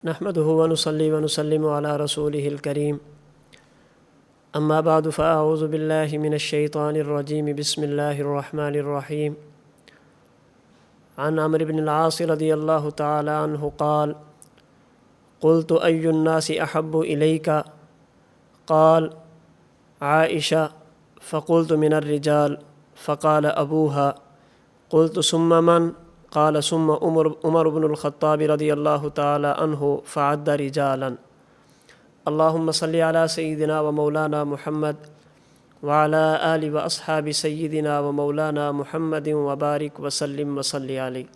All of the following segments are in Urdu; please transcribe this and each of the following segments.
نحمده ونصلي ونسلم على رسوله الكريم اما بعد فاعوذ بالله من الشيطان الرجيم بسم الله الرحمن الرحيم عن عمرو بن العاص رضي الله تعالى عنه قال قلت أي الناس أحب إليك قال عائشة فقلت من الرجال فقال أبوها قلت ثم من قال ثم عمر بن الخطاب رضي الله تعالى عنه فعد رجالا اللهم صل على سيدنا ومولانا محمد وعلى آل وأصحاب سيدنا ومولانا محمد وبارك وسلم وصل عليه۔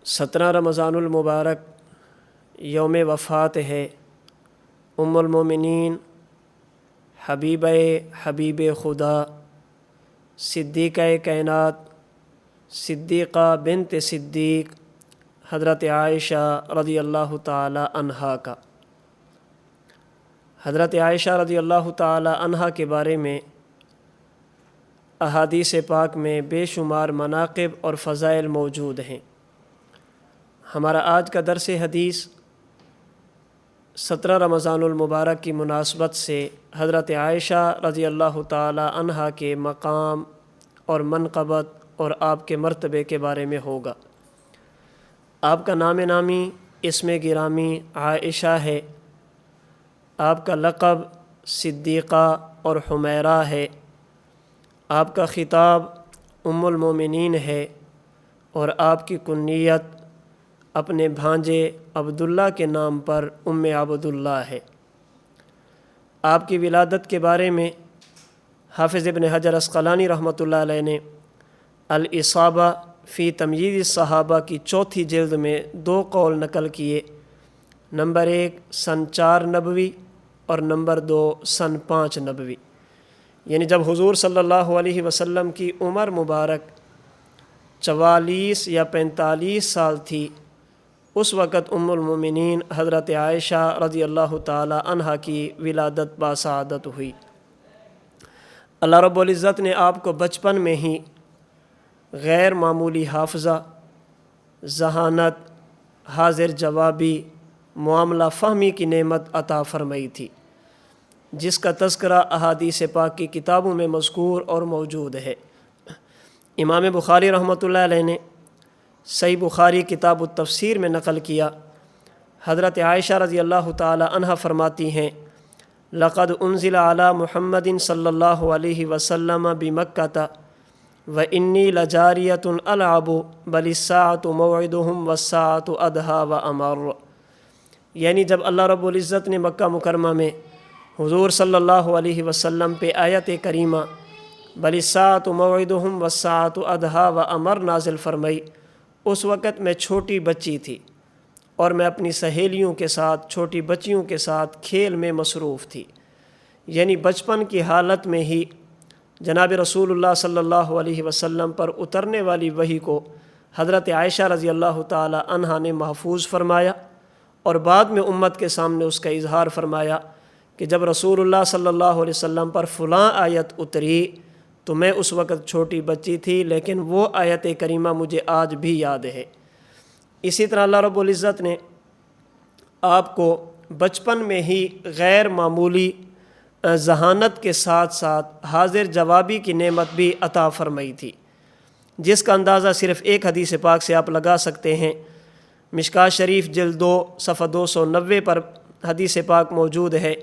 17 رمضان المبارک یوم وفات ہے ام المومنین حبیب خدا صدیقہ کائنات صدیقہ بنت صدیق حضرت عائشہ رضی اللہ تعالی عنہا کا۔ حضرت عائشہ رضی اللہ تعالی عنہا کے بارے میں احادیث پاک میں بے شمار مناقب اور فضائل موجود ہیں۔ ہمارا آج کا درس حدیث 17 رمضان المبارک کی مناسبت سے حضرت عائشہ رضی اللہ تعالی عنہا کے مقام اور منقبت اور آپ کے مرتبے کے بارے میں ہوگا۔ آپ کا نام نامی اسم گرامی عائشہ ہے، آپ کا لقب صدیقہ اور حمیرہ ہے، آپ کا خطاب ام المومنین ہے اور آپ کی کنیت اپنے بھانجے عبداللہ کے نام پر ام عبداللہ ہے۔ آپ کی ولادت کے بارے میں حافظ ابن حجر عسقلانی رحمۃ اللہ علیہ نے الاصابہ فی تمییز الصحابہ کی 4 جلد میں 2 قول نقل کیے، نمبر 1 سن 4 نبوی اور نمبر 2 سن 5 نبوی، یعنی جب حضور صلی اللہ علیہ وسلم کی عمر مبارک 44 یا 45 سال تھی، اس وقت ام المومنین حضرت عائشہ رضی اللہ تعالی عنہا کی ولادت باسعادت ہوئی۔ اللہ رب العزت نے آپ کو بچپن میں ہی غیر معمولی حافظہ، ذہانت، حاضر جوابی، معاملہ فہمی کی نعمت عطا فرمائی تھی، جس کا تذکرہ احادیث پاک کی کتابوں میں مذکور اور موجود ہے۔ امام بخاری رحمۃ اللہ علیہ نے صحیح بخاری کتاب التفسیر میں نقل کیا، حضرت عائشہ رضی اللہ تعالی عنہا فرماتی ہیں لقد انزل علی محمد صلی اللہ علیہ وسلم بمکہ وانی لجاریۃ العب بل الساعۃ موعدہم والساعۃ ادھیٰ وامر، یعنی جب اللہ رب العزت نے مکہ مکرمہ میں حضور صلی اللہ علیہ وسلم پہ آیت کریمہ بل الساعۃ موعدہم والساعۃ ادھیٰ وامر نازل فرمائی، اس وقت میں چھوٹی بچی تھی اور میں اپنی سہیلیوں کے ساتھ، چھوٹی بچیوں کے ساتھ کھیل میں مصروف تھی، یعنی بچپن کی حالت میں ہی جناب رسول اللہ صلی اللہ علیہ وسلم پر اترنے والی وحی کو حضرت عائشہ رضی اللہ تعالی عنہا نے محفوظ فرمایا اور بعد میں امت کے سامنے اس کا اظہار فرمایا کہ جب رسول اللہ صلی اللہ علیہ وسلم پر فلاں آیت اتری تو میں اس وقت چھوٹی بچی تھی، لیکن وہ آیت کریمہ مجھے آج بھی یاد ہے۔ اسی طرح اللہ رب العزت نے آپ کو بچپن میں ہی غیر معمولی ذہانت کے ساتھ ساتھ حاضر جوابی کی نعمت بھی عطا فرمائی تھی، جس کا اندازہ صرف ایک حدیث پاک سے آپ لگا سکتے ہیں۔ مشکوٰۃ شریف جلد 2 صفحہ 290 پر حدیث پاک موجود ہے۔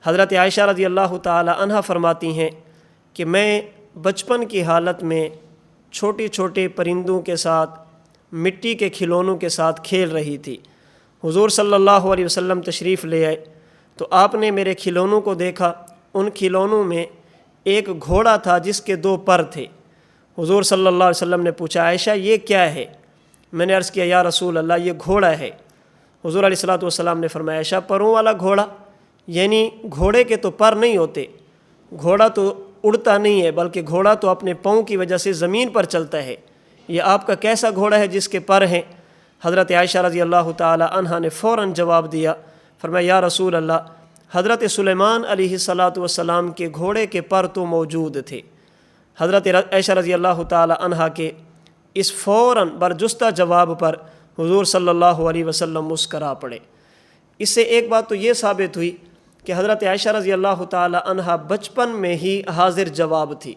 حضرت عائشہ رضی اللہ تعالی عنہا فرماتی ہیں کہ میں بچپن کی حالت میں چھوٹے چھوٹے پرندوں کے ساتھ، مٹی کے کھلونوں کے ساتھ کھیل رہی تھی۔ حضور صلی اللہ علیہ وسلم تشریف لے آئے تو آپ نے میرے کھلونوں کو دیکھا، ان کھلونوں میں ایک گھوڑا تھا جس کے 2 پر تھے۔ حضور صلی اللہ علیہ وسلم نے پوچھا عائشہ یہ کیا ہے؟ میں نے عرض کیا یا رسول اللہ یہ گھوڑا ہے۔ حضور علیہ الصلوۃ والسلام نے فرمایا عائشہ پروں والا گھوڑا؟ یعنی گھوڑے کے تو پر نہیں ہوتے، گھوڑا تو اڑتا نہیں ہے، بلکہ گھوڑا تو اپنے پاؤں کی وجہ سے زمین پر چلتا ہے، یہ آپ کا کیسا گھوڑا ہے جس کے پر ہیں؟ حضرت عائشہ رضی اللہ تعالی عنہا نے فوراً جواب دیا، فرمایا یا رسول اللہ حضرت سلیمان علیہ الصلوۃ والسلام کے گھوڑے کے پر تو موجود تھے۔ حضرت عائشہ رضی اللہ تعالی عنہا کے اس فوراً برجستہ جواب پر حضور صلی اللہ علیہ وسلم مسکرا پڑے۔ اس سے ایک بات تو یہ ثابت ہوئی کہ حضرت عائشہ رضی اللہ تعالی عنہا بچپن میں ہی حاضر جواب تھی،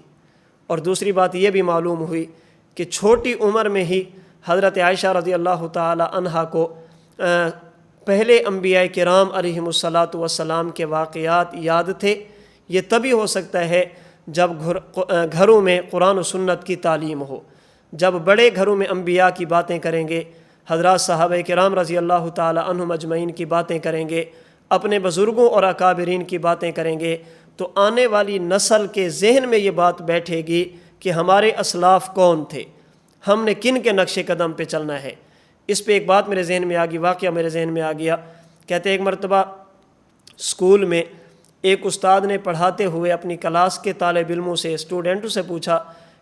اور دوسری بات یہ بھی معلوم ہوئی کہ چھوٹی عمر میں ہی حضرت عائشہ رضی اللہ تعالی عنہا کو پہلے انبیاء کرام علیہم الصلاۃ والسلام کے واقعات یاد تھے۔ یہ تبھی ہو سکتا ہے جب گھروں میں قرآن و سنت کی تعلیم ہو، جب بڑے گھروں میں انبیاء کی باتیں کریں گے، حضرات صحابہ کرام رضی اللہ تعالی عنہم اجمعین کی باتیں کریں گے، اپنے بزرگوں اور اکابرین کی باتیں کریں گے، تو آنے والی نسل کے ذہن میں یہ بات بیٹھے گی کہ ہمارے اسلاف کون تھے، ہم نے کن کے نقش قدم پہ چلنا ہے۔ اس پہ ایک بات میرے ذہن میں آ گئی، واقعہ میرے ذہن میں آ گیا۔ کہتے ایک مرتبہ اسکول میں ایک استاد نے پڑھاتے ہوئے اپنی کلاس کے طالب علموں سے، اسٹوڈنٹوں سے پوچھا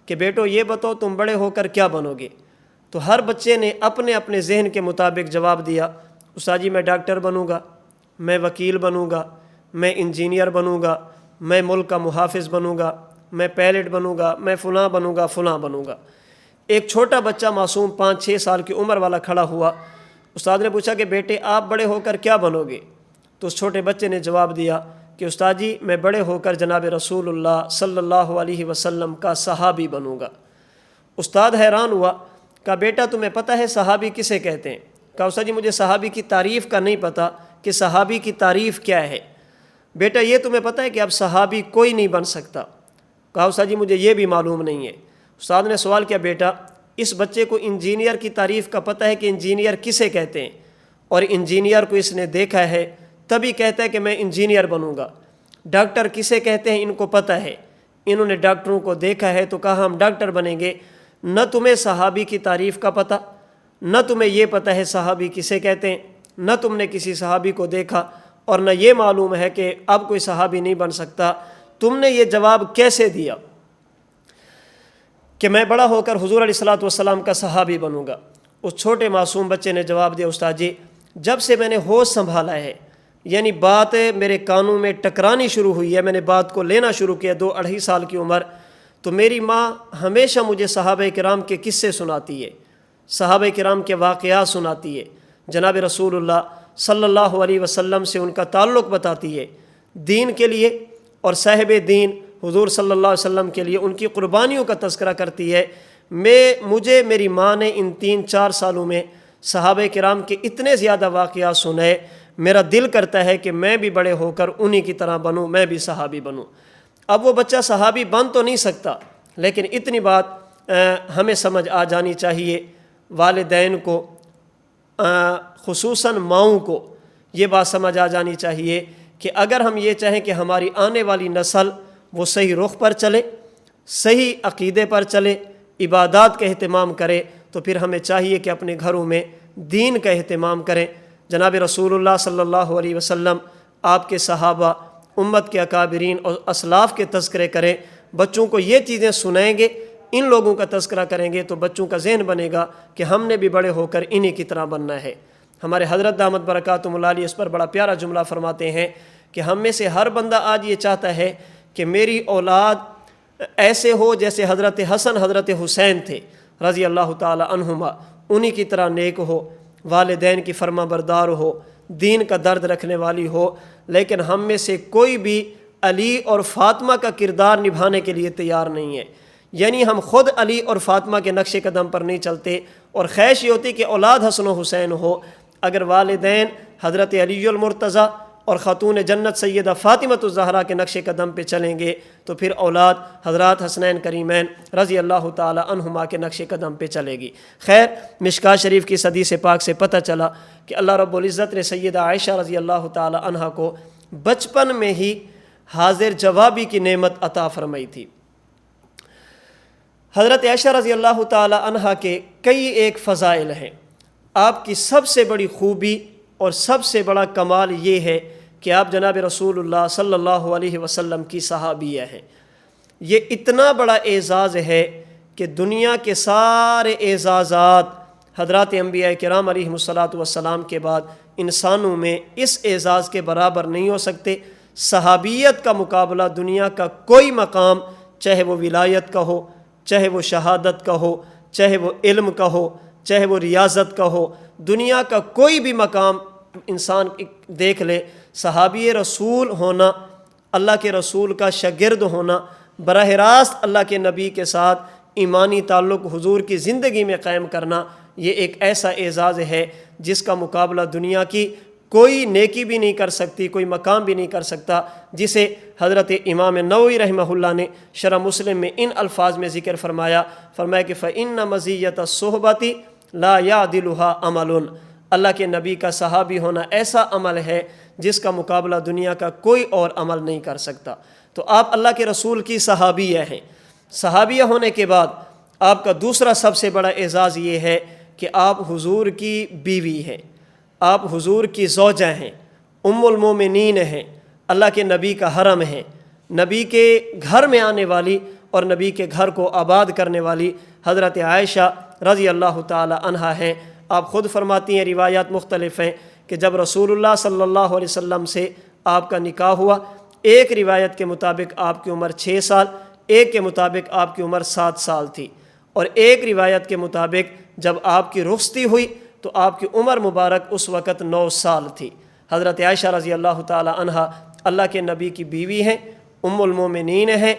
کہ بیٹو یہ بتاؤ تم بڑے ہو کر کیا بنو گے؟ تو ہر بچے نے اپنے اپنے ذہن کے مطابق جواب دیا، استاد جی میں ڈاکٹر بنوں گا، میں وکیل بنوں گا، میں انجینئر بنوں گا، میں ملک کا محافظ بنوں گا، میں پائلٹ بنوں گا، میں فلاں بنوں گا، فلاں بنوں گا۔ ایک چھوٹا بچہ معصوم 5-6 سال کی عمر والا کھڑا ہوا، استاد نے پوچھا کہ بیٹے آپ بڑے ہو کر کیا بنو گے؟ تو اس چھوٹے بچے نے جواب دیا کہ استاد جی میں بڑے ہو کر جناب رسول اللہ صلی اللہ علیہ وسلم کا صحابی بنوں گا۔ استاد حیران ہوا، کہا بیٹا تمہیں پتہ ہے صحابی کسے کہتے ہیں؟ کہا استاد جی مجھے صحابی کی تعریف کا نہیں پتہ کہ صحابی کی تعریف کیا ہے۔ بیٹا یہ تمہیں پتہ ہے کہ اب صحابی کوئی نہیں بن سکتا؟ کہا استاد جی مجھے یہ بھی معلوم نہیں ہے۔ استاد نے سوال کیا بیٹا اس بچے کو انجینئر کی تعریف کا پتہ ہے کہ انجینئر کسے کہتے ہیں؟ اور انجینئر کو اس نے دیکھا ہے تبھی کہتا ہے کہ میں انجینئر بنوں گا۔ ڈاکٹر کسے کہتے ہیں ان کو پتہ ہے، انہوں نے ڈاکٹروں کو دیکھا ہے تو کہا ہم ڈاکٹر بنیں گے۔ نہ تمہیں صحابی کی تعریف کا پتہ، نہ تمہیں یہ پتہ ہے صحابی کسے کہتے ہیں، نہ تم نے کسی صحابی کو دیکھا، اور نہ یہ معلوم ہے کہ اب کوئی صحابی نہیں بن سکتا۔ تم نے یہ جواب کیسے دیا کہ میں بڑا ہو کر حضور علیہ الصلوۃ والسلام کا صحابی بنوں گا؟ اس چھوٹے معصوم بچے نے جواب دیا استاد جی جب سے میں نے ہوش سنبھالا ہے، یعنی بات میرے کانوں میں ٹکرانی شروع ہوئی ہے، میں نے بات کو لینا شروع کیا 2-2.5 سال کی عمر، تو میری ماں ہمیشہ مجھے صحابہ کرام کے قصے سناتی ہے، صحابہ کرام کے واقعات سناتی ہے، جناب رسول اللہ صلی اللہ علیہ وسلم سے ان کا تعلق بتاتی ہے، دین کے لیے اور صاحب دین حضور صلی اللہ علیہ وسلم کے لیے ان کی قربانیوں کا تذکرہ کرتی ہے۔ مجھے میری ماں نے ان 3-4 سالوں میں صحابہ کرام کے اتنے زیادہ واقعات سنائے، میرا دل کرتا ہے کہ میں بھی بڑے ہو کر انہی کی طرح بنوں، میں بھی صحابی بنوں۔ اب وہ بچہ صحابی بن تو نہیں سکتا، لیکن اتنی بات ہمیں سمجھ آ جانی چاہیے، والدین کو خصوصاً ماؤں کو یہ بات سمجھ آ جانی چاہیے کہ اگر ہم یہ چاہیں کہ ہماری آنے والی نسل وہ صحیح رخ پر چلے، صحیح عقیدے پر چلے، عبادات کا اہتمام کرے، تو پھر ہمیں چاہیے کہ اپنے گھروں میں دین کا اہتمام کریں۔ جناب رسول اللہ صلی اللہ علیہ وسلم، آپ کے صحابہ، امت کے اکابرین اور اسلاف کے تذکرے کریں، بچوں کو یہ چیزیں سنائیں گے، ان لوگوں کا تذکرہ کریں گے تو بچوں کا ذہن بنے گا کہ ہم نے بھی بڑے ہو کر انہی کی طرح بننا ہے۔ ہمارے حضرت دامت برکاتہم اللہ علیہ اس پر بڑا پیارا جملہ فرماتے ہیں کہ ہم میں سے ہر بندہ آج یہ چاہتا ہے کہ میری اولاد ایسے ہو جیسے حضرت حسن حضرت حسین تھے رضی اللہ تعالی عنہما، انہی کی طرح نیک ہو، والدین کی فرما بردار ہو، دین کا درد رکھنے والی ہو، لیکن ہم میں سے کوئی بھی علی اور فاطمہ کا کردار نبھانے کے لیے تیار نہیں ہے، یعنی ہم خود علی اور فاطمہ کے نقش قدم پر نہیں چلتے، اور خواہش یہ ہوتی کہ اولاد حسن و حسین ہو۔ اگر والدین حضرت علی المرتضیٰ اور خاتون جنت سیدہ فاطمۃ الزہرا کے نقش قدم پہ چلیں گے تو پھر اولاد حضرات حسنین کریمین رضی اللہ تعالی عنہما کے نقش قدم پہ چلے گی۔ خیر، مشکوٰۃ شریف کی حدیث پاک سے پتہ چلا کہ اللہ رب العزت نے سیدہ عائشہ رضی اللہ تعالی عنہا کو بچپن میں ہی حاضر جوابی کی نعمت عطا فرمائی تھی۔ حضرت عائشہ رضی اللہ تعالی عنہا کے کئی ایک فضائل ہیں، آپ کی سب سے بڑی خوبی اور سب سے بڑا کمال یہ ہے کہ آپ جناب رسول اللہ صلی اللہ علیہ وسلم کی صحابیہ ہیں۔ یہ اتنا بڑا اعزاز ہے کہ دنیا کے سارے اعزازات حضرات انبیاء کرام علیہم الصلاۃ والسلام کے بعد انسانوں میں اس اعزاز کے برابر نہیں ہو سکتے۔ صحابیت کا مقابلہ دنیا کا کوئی مقام، چاہے وہ ولایت کا ہو، چاہے وہ شہادت کا ہو، چاہے وہ علم کا ہو، چاہے وہ ریاضت کا ہو، دنیا کا کوئی بھی مقام انسان دیکھ لے، صحابی رسول ہونا، اللہ کے رسول کا شاگرد ہونا، براہ راست اللہ کے نبی کے ساتھ ایمانی تعلق حضور کی زندگی میں قائم کرنا، یہ ایک ایسا اعزاز ہے جس کا مقابلہ دنیا کی کوئی نیکی بھی نہیں کر سکتی، کوئی مقام بھی نہیں کر سکتا، جسے حضرت امام نووی رحمہ اللہ نے شرح مسلم میں ان الفاظ میں ذکر فرمایا کہ فَإِنَّ مَزِيَّةَ الصُّحْبَةِ لَا يَعْدِلُهَا عَمَلٌ، اللہ کے نبی کا صحابی ہونا ایسا عمل ہے جس کا مقابلہ دنیا کا کوئی اور عمل نہیں کر سکتا۔ تو آپ اللہ کے رسول کی صحابیہ ہیں۔ صحابیہ ہونے کے بعد آپ کا دوسرا سب سے بڑا اعزاز یہ ہے کہ آپ حضور کی بیوی ہیں، آپ حضور کی زوجہ ہیں، ام المومنین ہیں، اللہ کے نبی کا حرم ہیں، نبی کے گھر میں آنے والی اور نبی کے گھر کو آباد کرنے والی حضرت عائشہ رضی اللہ تعالی عنہا ہیں۔ آپ خود فرماتی ہیں، روایات مختلف ہیں کہ جب رسول اللہ صلی اللہ علیہ وسلم سے آپ کا نکاح ہوا، ایک روایت کے مطابق آپ کی عمر 6 سال، ایک کے مطابق آپ کی عمر 7 سال تھی، اور ایک روایت کے مطابق جب آپ کی رخصتی ہوئی تو آپ کی عمر مبارک اس وقت 9 سال تھی۔ حضرت عائشہ رضی اللہ تعالی عنہا اللہ کے نبی کی بیوی ہیں، ام المومنین ہیں،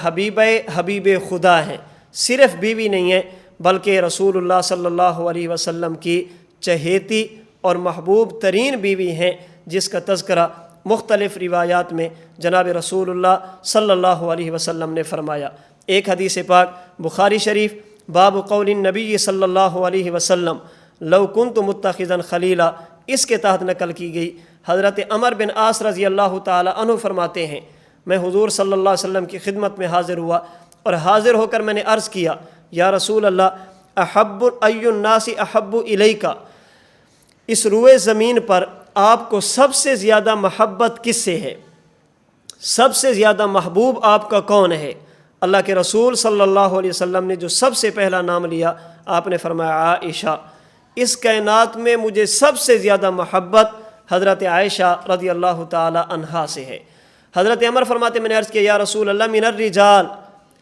حبیب خدا ہیں۔ صرف بیوی نہیں ہیں بلکہ رسول اللہ صلی اللہ علیہ وسلم کی چہیتی اور محبوب ترین بیوی ہیں، جس کا تذکرہ مختلف روایات میں جناب رسول اللہ صلی اللہ علیہ وسلم نے فرمایا۔ ایک حدیث پاک بخاری شریف باب قول النبی صلی اللہ علیہ وسلم لو کنت متخذا خلیلا، اس کے تحت نقل کی گئی۔ حضرت عمر بن عاص رضی اللہ تعالی عنہ فرماتے ہیں، میں حضور صلی اللہ علیہ وسلم کی خدمت میں حاضر ہوا اور حاضر ہو کر میں نے عرض کیا، یا رسول اللہ احب ای الناس احب الیک، اس روئے زمین پر آپ کو سب سے زیادہ محبت کس سے ہے، سب سے زیادہ محبوب آپ کا کون ہے؟ اللہ کے رسول صلی اللہ علیہ وسلم نے جو سب سے پہلا نام لیا، آپ نے فرمایا عائشہ، اس کائنات میں مجھے سب سے زیادہ محبت حضرت عائشہ رضی اللہ تعالی عنہا سے ہے۔ حضرت عمر فرماتے میں نے عرض کیا، یا رسول اللہ من الرجال،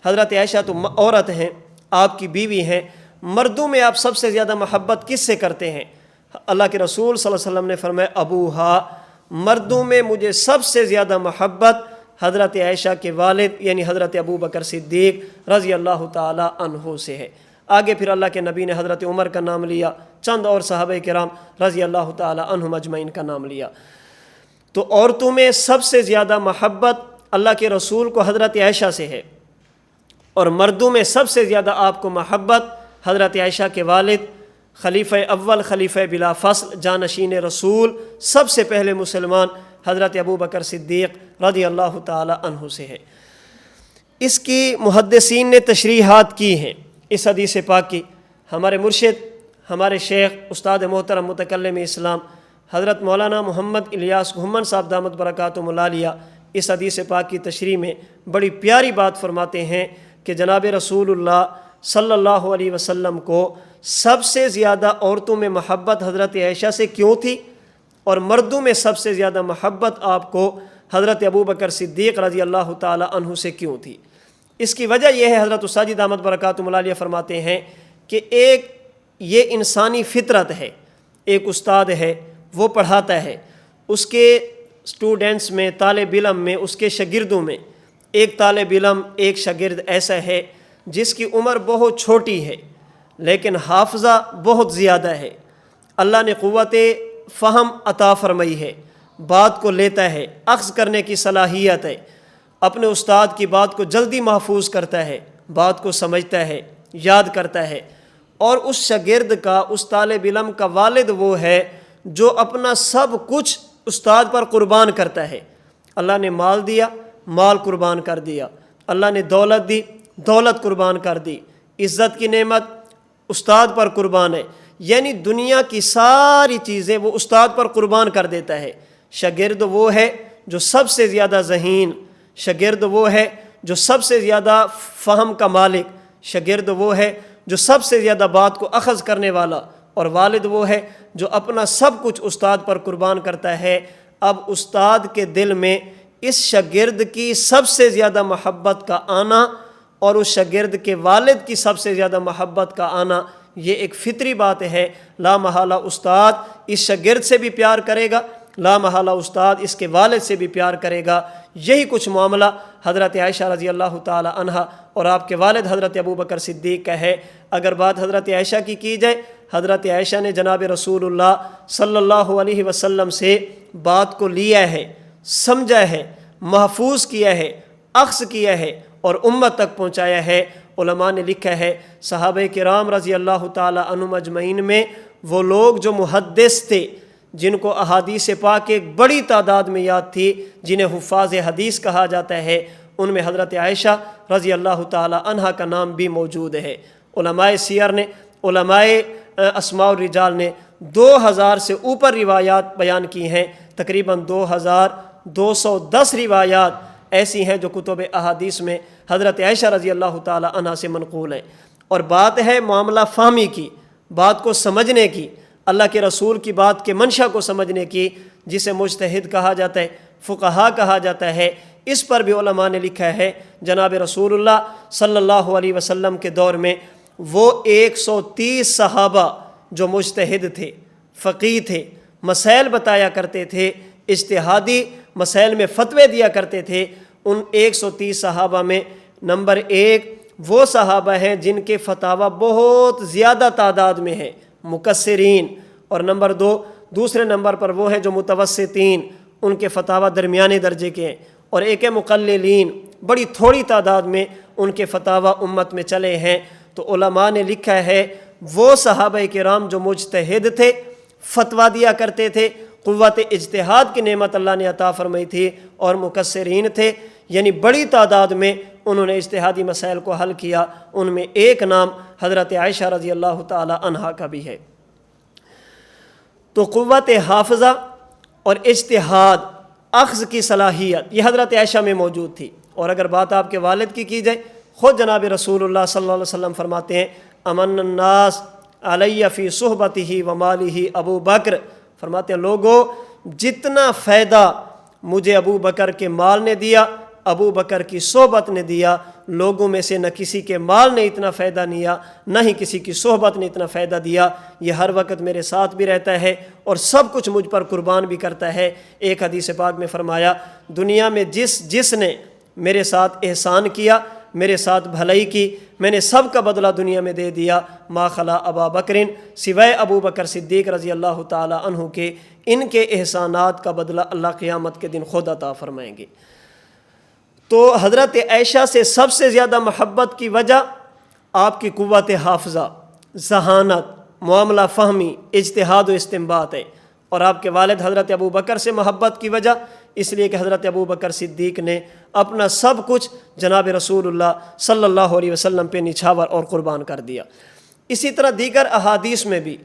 حضرت عائشہ تو عورت ہیں، آپ کی بیوی ہیں، مردوں میں آپ سب سے زیادہ محبت کس سے کرتے ہیں؟ اللہ کے رسول صلی اللہ علیہ وسلم نے فرمایا ابوہا، مردوں میں مجھے سب سے زیادہ محبت حضرت عائشہ کے والد یعنی حضرت ابو بکر صدیق رضی اللہ تعالی عنہ سے ہے۔ آگے پھر اللہ کے نبی نے حضرت عمر کا نام لیا، چند اور صحابہ کرام رضی اللہ تعالی عنہم اجمعین کا نام لیا۔ تو عورتوں میں سب سے زیادہ محبت اللہ کے رسول کو حضرت عائشہ سے ہے، اور مردوں میں سب سے زیادہ آپ کو محبت حضرت عائشہ کے والد خلیفہ اول، خلیفہ بلا فصل، جانشین رسول، سب سے پہلے مسلمان حضرت ابو بکر صدیق رضی اللہ تعالی عنہ سے ہے۔ اس کی محدثین نے تشریحات کی ہیں اس حدیث پاک کی۔ ہمارے مرشد، ہمارے شیخ، استاد محترم متکلم اسلام حضرت مولانا محمد الیاس گھمن صاحب دامت برکاتہم العالیہ اس حدیث پاک کی تشریح میں بڑی پیاری بات فرماتے ہیں کہ جناب رسول اللہ صلی اللہ علیہ وسلم کو سب سے زیادہ عورتوں میں محبت حضرت عائشہ سے کیوں تھی، اور مردوں میں سب سے زیادہ محبت آپ کو حضرت ابو بکر صدیق رضی اللہ تعالی عنہ سے کیوں تھی؟ اس کی وجہ یہ ہے، حضرت استاد دامت برکاتہم العالیہ فرماتے ہیں کہ ایک یہ انسانی فطرت ہے، ایک استاد ہے وہ پڑھاتا ہے، اس کے اسٹوڈنٹس میں، طالب علم میں، اس کے شاگردوں میں ایک طالب علم، ایک شاگرد ایسا ہے جس کی عمر بہت چھوٹی ہے لیکن حافظہ بہت زیادہ ہے، اللہ نے قوت فہم عطا فرمائی ہے، بات کو لیتا ہے، اخذ کرنے کی صلاحیت ہے، اپنے استاد کی بات کو جلدی محفوظ کرتا ہے، بات کو سمجھتا ہے، یاد کرتا ہے، اور اس شاگرد کا، اس طالب علم کا والد وہ ہے جو اپنا سب کچھ استاد پر قربان کرتا ہے۔ اللہ نے مال دیا، مال قربان کر دیا، اللہ نے دولت دی، دولت قربان کر دی، عزت کی نعمت استاد پر قربان ہے، یعنی دنیا کی ساری چیزیں وہ استاد پر قربان کر دیتا ہے۔ شاگرد وہ ہے جو سب سے زیادہ ذہین، شاگرد وہ ہے جو سب سے زیادہ فہم کا مالک، شاگرد وہ ہے جو سب سے زیادہ بات کو اخذ کرنے والا، اور والد وہ ہے جو اپنا سب کچھ استاد پر قربان کرتا ہے۔ اب استاد کے دل میں اس شاگرد کی سب سے زیادہ محبت کا آنا اور اس شاگرد کے والد کی سب سے زیادہ محبت کا آنا، یہ ایک فطری بات ہے۔ لا محالہ استاد اس شاگرد سے بھی پیار کرے گا، لا محالہ استاد اس کے والد سے بھی پیار کرے گا۔ یہی کچھ معاملہ حضرت عائشہ رضی اللہ تعالی عنہا اور آپ کے والد حضرت ابوبکر صدیق کا ہے۔ اگر بات حضرت عائشہ کی جائے، حضرت عائشہ نے جناب رسول اللہ صلی اللہ علیہ وسلم سے بات کو لیا ہے، سمجھا ہے، محفوظ کیا ہے، اخذ کیا ہے اور امت تک پہنچایا ہے۔ علماء نے لکھا ہے صحابہ کرام رضی اللہ تعالی عنہم اجمعین میں وہ لوگ جو محدث تھے، جن کو احادیث پاک ایک بڑی تعداد میں یاد تھی، جنہیں حفاظ حدیث کہا جاتا ہے، ان میں حضرت عائشہ رضی اللہ تعالی عنہا کا نام بھی موجود ہے۔ علماء سیر نے، علماء اسماء الرجال نے 2000 سے اوپر روایات بیان کی ہیں۔ تقریباً 2210 روایات ایسی ہیں جو کتب احادیث میں حضرت عائشہ رضی اللہ تعالی عنہا سے منقول ہیں۔ اور بات ہے معاملہ فہمی کی، بات کو سمجھنے کی، اللہ کے رسول کی بات کے منشا کو سمجھنے کی، جسے مجتہد کہا جاتا ہے، فقہا کہا جاتا ہے۔ اس پر بھی علماء نے لکھا ہے جناب رسول اللہ صلی اللہ علیہ وسلم کے دور میں وہ 130 صحابہ جو مجتہد تھے، فقیہ تھے، مسائل بتایا کرتے تھے، اجتہادی مسائل میں فتوے دیا کرتے تھے، ان 130 صحابہ میں نمبر 1 وہ صحابہ ہیں جن کے فتاوی بہت زیادہ تعداد میں ہیں، مکثرین، اور نمبر 2 دوسرے نمبر پر وہ ہیں جو متوسطین، ان کے فتاوی درمیانے درجے کے ہیں، اور ایک ہے مقللین، بڑی تھوڑی تعداد میں ان کے فتاوی امت میں چلے ہیں۔ تو علماء نے لکھا ہے وہ صحابہ کرام جو مجتہد تھے، فتویٰ دیا کرتے تھے، قوت اجتہاد کی نعمت اللہ نے عطا فرمائی تھی، اور مکثرین تھے، یعنی بڑی تعداد میں انہوں نے اجتہادی مسائل کو حل کیا۔ ان میں ایک نام حضرت عائشہ رضی اللہ تعالی عنہا کا بھی ہے۔ تو قوت حافظہ اور اجتہاد، اخذ کی صلاحیت یہ حضرت عائشہ میں موجود تھی۔ اور اگر بات آپ کے والد کی جائے، خود جناب رسول اللہ صلی اللہ علیہ وسلم فرماتے ہیں امن الناس علیہ فی صحبتہ و مالہ ابو بکر، فرماتے ہیں لوگوں جتنا فائدہ مجھے ابو بکر کے مال نے دیا، ابو بکر کی صحبت نے دیا، لوگوں میں سے نہ کسی کے مال نے اتنا فائدہ دیا، نہ ہی کسی کی صحبت نے اتنا فائدہ دیا۔ یہ ہر وقت میرے ساتھ بھی رہتا ہے اور سب کچھ مجھ پر قربان بھی کرتا ہے۔ ایک حدیث پاک میں فرمایا دنیا میں جس نے میرے ساتھ احسان کیا، میرے ساتھ بھلائی کی، میں نے سب کا بدلہ دنیا میں دے دیا، ما خلا ابا بکرن، سوائے ابو بکر صدیق رضی اللہ تعالی عنہ کے، ان کے احسانات کا بدلہ اللہ قیامت کے دن خود عطا فرمائیں گے۔ تو حضرت عائشہ سے سب سے زیادہ محبت کی وجہ آپ کی قوت حافظہ، ذہانت، معاملہ فہمی، اجتہاد و استنباط ہے۔ اور آپ کے والد حضرت ابو بکر سے محبت کی وجہ اس لیے کہ حضرت ابو بکر صدیق نے اپنا سب کچھ جناب رسول اللہ صلی اللہ علیہ وسلم پہ نچھاور اور قربان کر دیا۔ اسی طرح دیگر احادیث میں بھی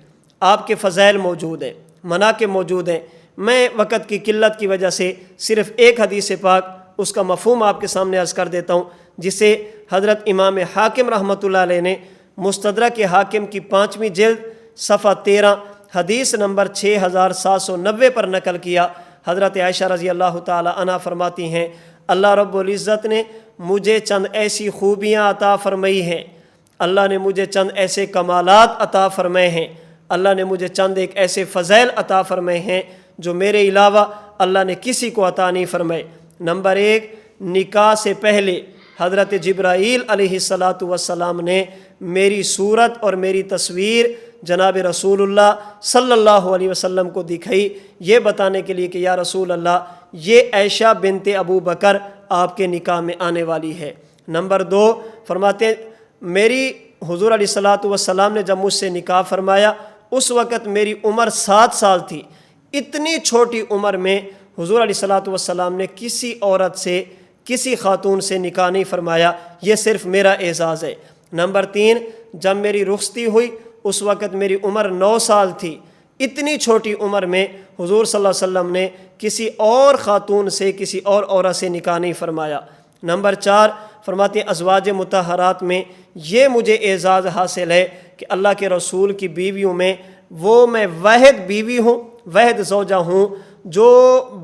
آپ کے فضائل موجود ہیں، مناقب موجود ہیں۔ میں وقت کی قلت کی وجہ سے صرف ایک حدیث پاک اس کا مفہوم آپ کے سامنے عرض کر دیتا ہوں، جسے حضرت امام حاکم رحمۃ اللہ علیہ نے مستدرک حاکم کی 5ویں جلد صفحہ 13 حدیث نمبر 6790 پر نقل کیا۔ حضرت عائشہ رضی اللہ تعالی عنہا فرماتی ہیں اللہ رب العزت نے مجھے چند ایسی خوبیاں عطا فرمائی ہیں، اللہ نے مجھے چند ایسے کمالات عطا فرمائے ہیں، اللہ نے مجھے چند ایک ایسے فضائل عطا فرمائے ہیں جو میرے علاوہ اللہ نے کسی کو عطا نہیں فرمائے۔ نمبر 1، نکاح سے پہلے حضرت جبرائیل علیہ السلام نے میری صورت اور میری تصویر جناب رسول اللہ صلی اللہ علیہ وسلم کو دکھائی، یہ بتانے کے لیے کہ یا رسول اللہ یہ عائشہ بنت ابو بکر آپ کے نکاح میں آنے والی ہے۔ نمبر 2 فرماتے ہیں میری حضور علیہ السلام نے جب مجھ سے نکاح فرمایا اس وقت میری عمر 7 سال تھی۔ اتنی چھوٹی عمر میں حضور علیہ السلام نے کسی عورت سے، کسی خاتون سے نکاح نہیں فرمایا، یہ صرف میرا اعزاز ہے۔ نمبر 3 جب میری رخصتی ہوئی اس وقت میری عمر 9 سال تھی۔ اتنی چھوٹی عمر میں حضور صلی اللہ علیہ وسلم نے کسی اور خاتون سے، کسی اور عورت سے نکاح نہیں فرمایا۔ نمبر 4 فرماتے ہیں ازواج مطہرات میں یہ مجھے اعزاز حاصل ہے کہ اللہ کے رسول کی بیویوں میں وہ میں واحد بیوی ہوں، واحد زوجہ ہوں جو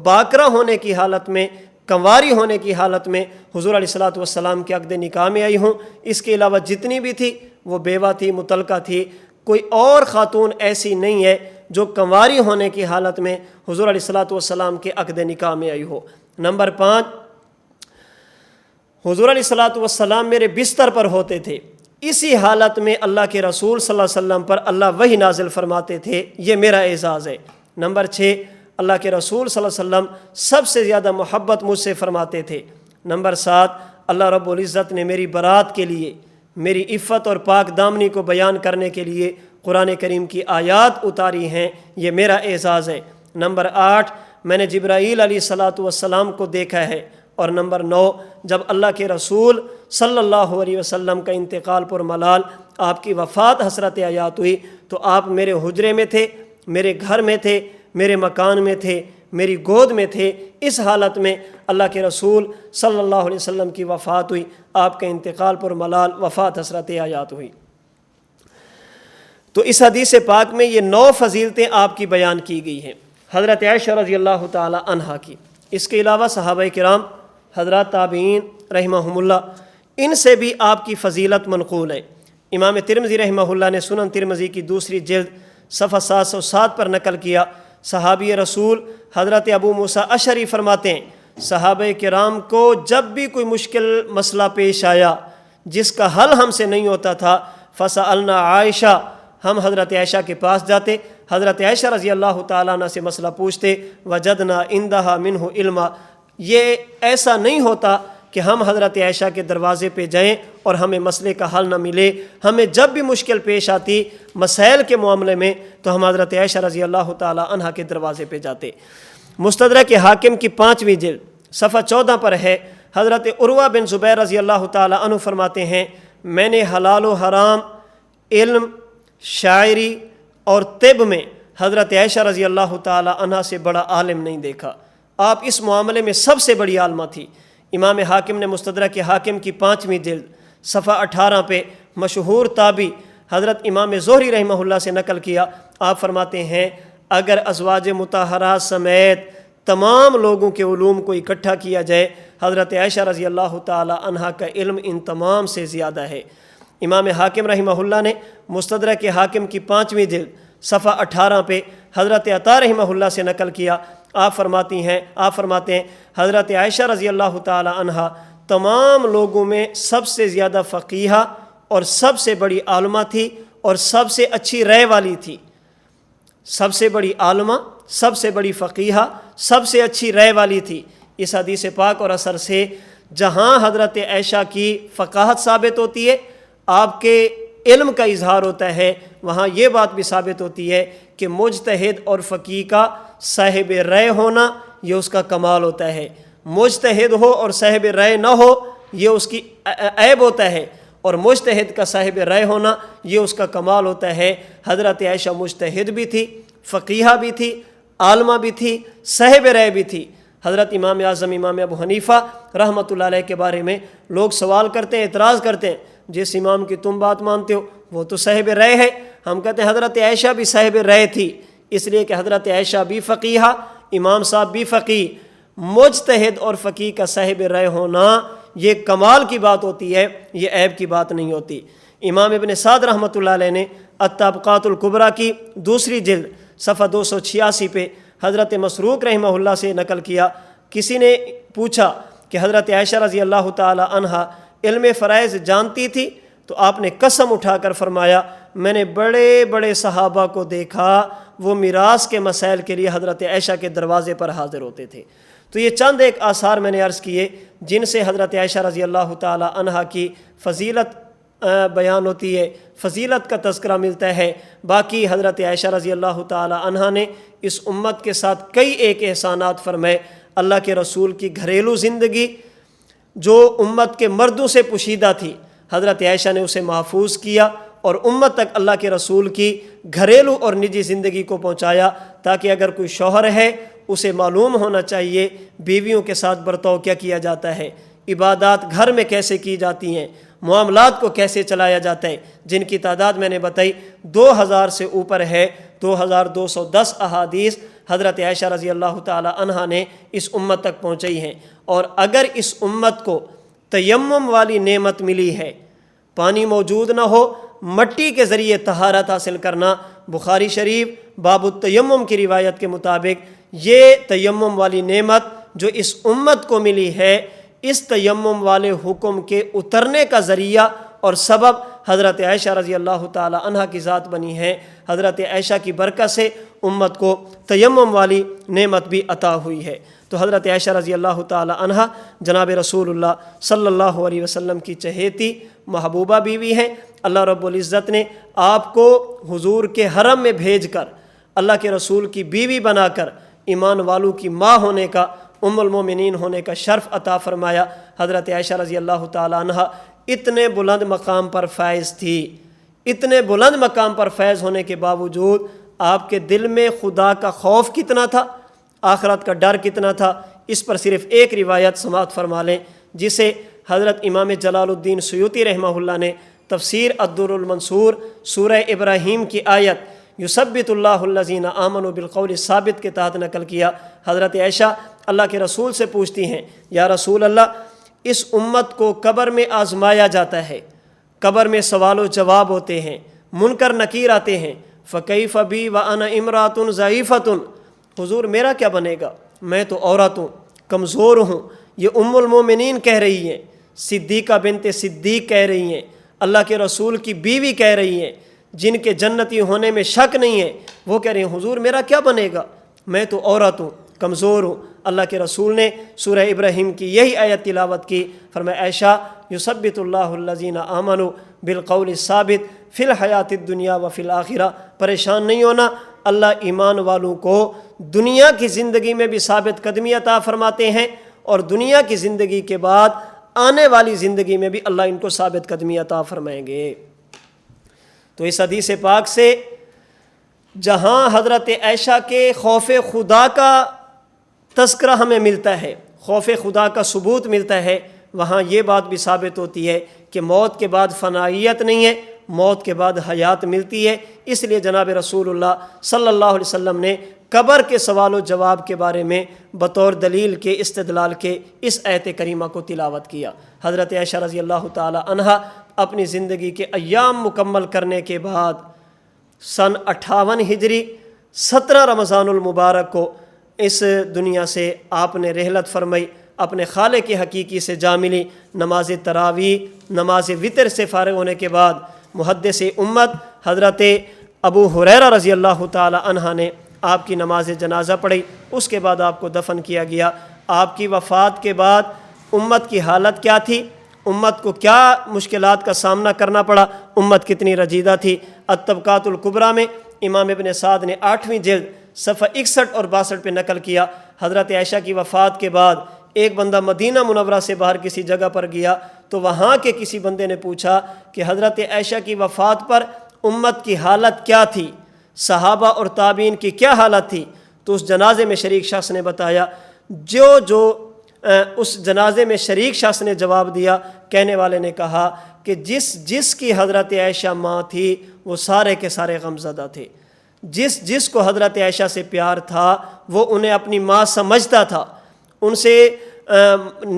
باکرہ ہونے کی حالت میں، کنواری ہونے کی حالت میں حضور علیہ السلام کے عقد نکاح میں آئی ہوں۔ اس کے علاوہ جتنی بھی تھی وہ بیوہ تھی، مطلقہ تھی۔ کوئی اور خاتون ایسی نہیں ہے جو کنواری ہونے کی حالت میں حضور علیہ الصلوۃ والسلام کے عقد نکاح میں آئی ہو۔ نمبر 5، حضور علیہ الصلوۃ والسلام میرے بستر پر ہوتے تھے، اسی حالت میں اللہ کے رسول صلی اللہ علیہ وسلم پر اللہ وحی نازل فرماتے تھے، یہ میرا اعزاز ہے۔ نمبر 6، اللہ کے رسول صلی اللہ علیہ وسلم سب سے زیادہ محبت مجھ سے فرماتے تھے۔ نمبر 7، اللہ رب العزت نے میری برات کے لیے، میری عفت اور پاک دامنی کو بیان کرنے کے لیے قرآن کریم کی آیات اتاری ہیں، یہ میرا اعزاز ہے۔ نمبر 8، میں نے جبرائیل علیہ الصلوۃ والسلام کو دیکھا ہے۔ اور نمبر 9، جب اللہ کے رسول صلی اللہ علیہ وسلم کا انتقال پر ملال، آپ کی وفات حسرت حیات ہوئی، تو آپ میرے حجرے میں تھے، میرے گھر میں تھے، میرے مکان میں تھے، میری گود میں تھے۔ اس حالت میں اللہ کے رسول صلی اللہ علیہ وسلم کی وفات ہوئی، آپ کے انتقال پر ملال وفات حسرت حیات ہوئی۔ تو اس حدیث پاک میں یہ 9 فضیلتیں آپ کی بیان کی گئی ہیں حضرت عائشہ رضی اللہ تعالی عنہا کی۔ اس کے علاوہ صحابہ کرام، حضرات تابعین رحمہم اللہ، ان سے بھی آپ کی فضیلت منقول ہے۔ امام ترمذی رحمہ اللہ نے سنن ترمذی کی 2 جلد صفحہ 707 پر نقل کیا، صحابی رسول حضرت ابو موسیٰ اشعری فرماتے ہیں، صحابہ کرام کو جب بھی کوئی مشکل مسئلہ پیش آیا جس کا حل ہم سے نہیں ہوتا تھا، فسألنا عائشہ، ہم حضرت عائشہ کے پاس جاتے، حضرت عائشہ رضی اللہ تعالیٰ عنہ سے مسئلہ پوچھتے، وجدنا عندہا منہ علما۔ یہ ایسا نہیں ہوتا کہ ہم حضرت عائشہ کے دروازے پہ جائیں اور ہمیں مسئلے کا حل نہ ملے۔ ہمیں جب بھی مشکل پیش آتی مسائل کے معاملے میں تو ہم حضرت عائشہ رضی اللہ تعالی عنہ کے دروازے پہ جاتے۔ مستدرک حاکم کی 5ویں جلد صفحہ 14 پر ہے، حضرت عروہ بن زبیر رضی اللہ تعالی عنہ فرماتے ہیں، میں نے حلال و حرام، علم، شاعری اور طب میں حضرت عائشہ رضی اللہ تعالی عنہ سے بڑا عالم نہیں دیکھا۔ آپ اس معاملے میں سب سے بڑی عالمہ تھی۔ امام حاکم نے مستدرک حاکم کی 5ویں جلد صفحہ 18 پہ مشہور تابعی حضرت امام زہری رحمہ اللہ سے نقل کیا، آپ فرماتے ہیں، اگر ازواج مطہرات سمیت تمام لوگوں کے علوم کو اکٹھا کیا جائے، حضرت عائشہ رضی اللہ تعالی عنہا کا علم ان تمام سے زیادہ ہے۔ امام حاکم رحمہ اللہ نے مستدرک حاکم کی 5ویں جلد صفحہ 18 پہ حضرت عطا رحمہ اللہ سے نقل کیا، آپ فرماتے ہیں حضرت عائشہ رضی اللہ تعالی عنہا تمام لوگوں میں سب سے زیادہ فقیہہ اور سب سے بڑی عالمہ تھی اور سب سے اچھی رائے والی تھی۔ سب سے بڑی عالمہ، سب سے بڑی فقیہہ، سب سے اچھی رائے والی تھی۔ اس حدیث پاک اور اثر سے جہاں حضرت عائشہ کی فقاہت ثابت ہوتی ہے، آپ کے علم کا اظہار ہوتا ہے، وہاں یہ بات بھی ثابت ہوتی ہے کہ مجتہد اور فقیہ کا صاحب رائے ہونا یہ اس کا کمال ہوتا ہے۔ مجتہد ہو اور صاحب رائے نہ ہو یہ اس کی عیب ہوتا ہے، اور مجتہد کا صاحب رائے ہونا یہ اس کا کمال ہوتا ہے۔ حضرت عائشہ مجتہد بھی تھی، فقیہہ بھی تھی، عالمہ بھی تھی، صاحب رائے بھی تھی۔ حضرت امام اعظم امام ابو حنیفہ رحمۃ اللہ علیہ کے بارے میں لوگ سوال کرتے ہیں، اعتراض کرتے ہیں، جس امام کی تم بات مانتے ہو وہ تو صاحب رائے ہے۔ ہم کہتے ہیں حضرت عائشہ بھی صاحب رائے تھی، اس لیے کہ حضرت عائشہ بھی فقیہہ، امام صاحب بھی فقیہ۔ مجتہد اور فقیہ کا صاحب رائے ہونا یہ کمال کی بات ہوتی ہے، یہ عیب کی بات نہیں ہوتی۔ امام ابن سعد رحمۃ اللہ علیہ نے الطبقات الکبریٰ کی 2 جلد صفحہ 286 پہ حضرت مسروق رحمہ اللہ سے نقل کیا، کسی نے پوچھا کہ حضرت عائشہ رضی اللہ تعالی عنہا علم فرائض جانتی تھی، تو آپ نے قسم اٹھا کر فرمایا، میں نے بڑے بڑے صحابہ کو دیکھا وہ میراث کے مسائل کے لیے حضرت عائشہ کے دروازے پر حاضر ہوتے تھے۔ تو یہ چند ایک آثار میں نے عرض کیے جن سے حضرت عائشہ رضی اللہ تعالی عنہا کی فضیلت بیان ہوتی ہے، فضیلت کا تذکرہ ملتا ہے۔ باقی حضرت عائشہ رضی اللہ تعالی عنہا نے اس امت کے ساتھ کئی ایک احسانات فرمائے۔ اللہ کے رسول کی گھریلو زندگی جو امت کے مردوں سے پوشیدہ تھی، حضرت عائشہ نے اسے محفوظ کیا اور امت تک اللہ کے رسول کی گھریلو اور نجی زندگی کو پہنچایا، تاکہ اگر کوئی شوہر ہے اسے معلوم ہونا چاہیے بیویوں کے ساتھ برتاؤ کیا کیا جاتا ہے، عبادات گھر میں کیسے کی جاتی ہیں، معاملات کو کیسے چلایا جاتا ہے، جن کی تعداد میں نے بتائی 2000 سے اوپر ہے۔ 2210 احادیث حضرت عائشہ رضی اللہ تعالی عنہا نے اس امت تک پہنچائی ہیں۔ اور اگر اس امت کو تیمم والی نعمت ملی ہے، پانی موجود نہ ہو مٹی کے ذریعے طہارت حاصل کرنا۔ بخاری شریف باب التیمم کی روایت کے مطابق یہ تیمم والی نعمت جو اس امت کو ملی ہے، اس تیمم والے حکم کے اترنے کا ذریعہ اور سبب حضرت عائشہ رضی اللہ تعالی عنہ کی ذات بنی ہے۔ حضرت عائشہ کی برکت سے امت کو تیمم والی نعمت بھی عطا ہوئی ہے۔ تو حضرت عائشہ رضی اللہ تعالی عنہ جناب رسول اللہ صلی اللہ علیہ وسلم کی چہیتی محبوبہ بیوی ہیں۔ اللہ رب العزت نے آپ کو حضور کے حرم میں بھیج کر اللہ کے رسول کی بیوی بنا کر ایمان والوں کی ماں ہونے کا، ام المومنین ہونے کا شرف عطا فرمایا۔ حضرت عائشہ رضی اللہ تعالی عنہ اتنے بلند مقام پر فائز تھی، اتنے بلند مقام پر فائز ہونے کے باوجود آپ کے دل میں خدا کا خوف کتنا تھا، آخرت کا ڈر کتنا تھا، اس پر صرف ایک روایت سماعت فرما لیں، جسے حضرت امام جلال الدین سیوطی رحمہ اللہ نے تفسیر الدر المنصور سورہ ابراہیم کی آیت یثبت اللہ الذین آمنوا بالقول الثابت کے تحت نقل کیا۔ حضرت عائشہ اللہ کے رسول سے پوچھتی ہیں، یا رسول اللہ، اس امت کو قبر میں آزمایا جاتا ہے، قبر میں سوال و جواب ہوتے ہیں، منکر نکیر آتے ہیں، فکیف بی وانا امرات ضعیفۃ، حضور میرا کیا بنے گا، میں تو عورت ہوں، کمزور ہوں۔ یہ ام المومنین کہہ رہی ہیں، صدیقہ بنت صدیق کہہ رہی ہیں، اللہ کے رسول کی بیوی کہہ رہی ہیں، جن کے جنتی ہونے میں شک نہیں ہے، وہ کہہ رہی ہیں حضور میرا کیا بنے گا، میں تو عورت ہوں، کمزور ہوں۔ اللہ کے رسول نے سورہ ابراہیم کی یہی آیت تلاوت کی، فرمایا عائشہ یثبت اللہ الذین آمنوا بالقول الثابت فی الحیات الدنیا و فی الآخرہ، پریشان نہیں ہونا، اللہ ایمان والوں کو دنیا کی زندگی میں بھی ثابت قدمی عطا فرماتے ہیں، اور دنیا کی زندگی کے بعد آنے والی زندگی میں بھی اللہ ان کو ثابت قدمی عطا فرمائیں گے۔ تو اس حدیث پاک سے جہاں حضرت عائشہ کے خوف خدا کا تذکرہ ہمیں ملتا ہے، خوف خدا کا ثبوت ملتا ہے، وہاں یہ بات بھی ثابت ہوتی ہے کہ موت کے بعد فنائیت نہیں ہے، موت کے بعد حیات ملتی ہے۔ اس لیے جناب رسول اللہ صلی اللہ علیہ وسلم نے قبر کے سوال و جواب کے بارے میں بطور دلیل کے استدلال کے اس آیت کریمہ کو تلاوت کیا۔ حضرت عائشہ رضی اللہ تعالی عنہا اپنی زندگی کے ایام مکمل کرنے کے بعد سن 58 ہجری 17 رمضان المبارک کو اس دنیا سے آپ نے رحلت فرمائی، اپنے خالق کے حقیقی سے جا ملی۔ نماز تراویح، نماز وتر سے فارغ ہونے کے بعد محدث امت حضرت ابو ہریرہ رضی اللہ تعالی عنہ نے آپ کی نماز جنازہ پڑھی، اس کے بعد آپ کو دفن کیا گیا۔ آپ کی وفات کے بعد امت کی حالت کیا تھی، امت کو کیا مشکلات کا سامنا کرنا پڑا، امت کتنی رجیدہ تھی۔ الطبقات الکبریٰ میں امام ابن سعد نے 8ویں جلد صفحہ 61 اور 62 پہ نقل کیا، حضرت عائشہ کی وفات کے بعد ایک بندہ مدینہ منورہ سے باہر کسی جگہ پر گیا تو وہاں کے کسی بندے نے پوچھا کہ حضرت عائشہ کی وفات پر امت کی حالت کیا تھی، صحابہ اور تابعین کی کیا حالت تھی؟ تو اس جنازے میں شریک شخص نے بتایا، جو اس جنازے میں شریک شخص نے جواب دیا، کہنے والے نے کہا کہ جس کی حضرت عائشہ ماں تھی وہ سارے کے سارے غمزدہ تھے، جس کو حضرت عائشہ سے پیار تھا وہ انہیں اپنی ماں سمجھتا تھا، ان سے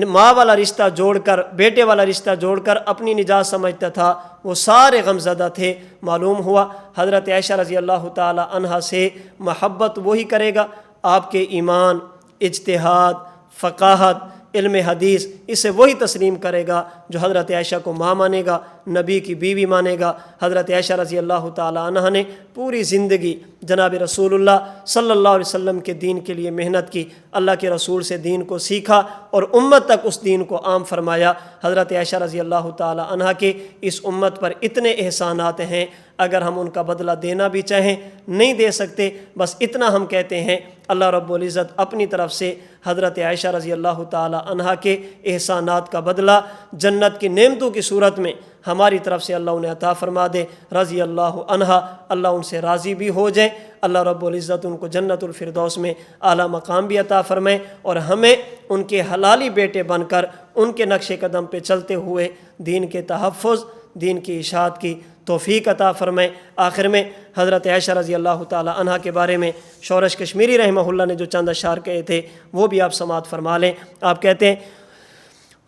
ماں والا رشتہ جوڑ کر، بیٹے والا رشتہ جوڑ کر اپنی نجات سمجھتا تھا، وہ سارے غمزدہ تھے۔ معلوم ہوا حضرت عائشہ رضی اللہ تعالی عنہا سے محبت وہی کرے گا آپ کے ایمان، اجتہاد، فقاہت، علم حدیث، اسے وہی تسلیم کرے گا جو حضرت عائشہ کو ماں مانے گا، نبی کی بیوی مانے گا۔ حضرت عائشہ رضی اللہ تعالی عنہا نے پوری زندگی جناب رسول اللہ صلی اللہ علیہ وسلم کے دین کے لیے محنت کی، اللہ کے رسول سے دین کو سیکھا اور امت تک اس دین کو عام فرمایا۔ حضرت عائشہ رضی اللہ تعالی عنہا کے اس امت پر اتنے احسانات ہیں، اگر ہم ان کا بدلہ دینا بھی چاہیں نہیں دے سکتے۔ بس اتنا ہم کہتے ہیں، اللہ رب العزت اپنی طرف سے حضرت عائشہ رضی اللہ تعالی عنہا کے احسانات کا بدلہ جنت کی نعمتوں کی صورت میں ہماری طرف سے اللہ انہیں عطا فرما دے، رضی اللہ عنہا، اللہ ان سے راضی بھی ہو جائے، اللہ رب العزت ان کو جنت الفردوس میں اعلیٰ مقام بھی عطا فرمائے، اور ہمیں ان کے حلالی بیٹے بن کر ان کے نقش قدم پہ چلتے ہوئے دین کے تحفظ، دین کی اشاعت کی توفیق عطا فرمائے۔ آخر میں حضرت عائشہ رضی اللہ تعالی عنہا کے بارے میں شورش کشمیری رحمہ اللہ نے جو چند اشعار کہے تھے وہ بھی آپ سماعت فرما لیں۔ آپ کہتے ہیں،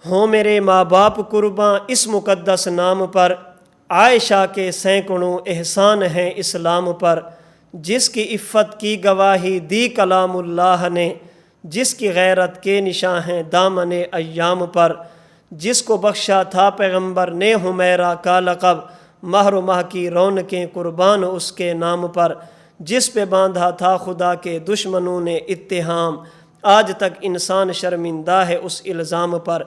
ہوں میرے ماں باپ قرباں اس مقدس نام پر، عائشہ کے سینکڑوں احسان ہیں اسلام پر، جس کی عفت کی گواہی دی کلام اللہ نے، جس کی غیرت کے نشاں ہیں دامن ایام پر، جس کو بخشا تھا پیغمبر نے حمیرہ کا لقب، مہر و ماہ کی رونقیں قربان اس کے نام پر، جس پہ باندھا تھا خدا کے دشمنوں نے اتہام، آج تک انسان شرمندہ ہے اس الزام پر،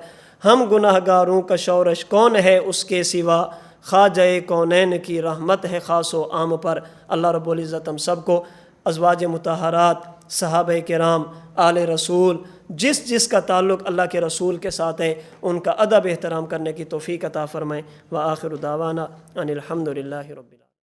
ہم گناہ گاروں کا شورش کون ہے اس کے سوا، خواجہ کونین کی رحمت ہے خاص و عام پر۔ اللہ رب العزت ہم سب کو ازواج مطہرات، صحابہ کرام، آل رسول، جس کا تعلق اللہ کے رسول کے ساتھ ہے، ان کا ادب احترام کرنے کی توفیق عطا فرمائیں۔ وآخر دعوانا ان الحمد للہ رب العالمین۔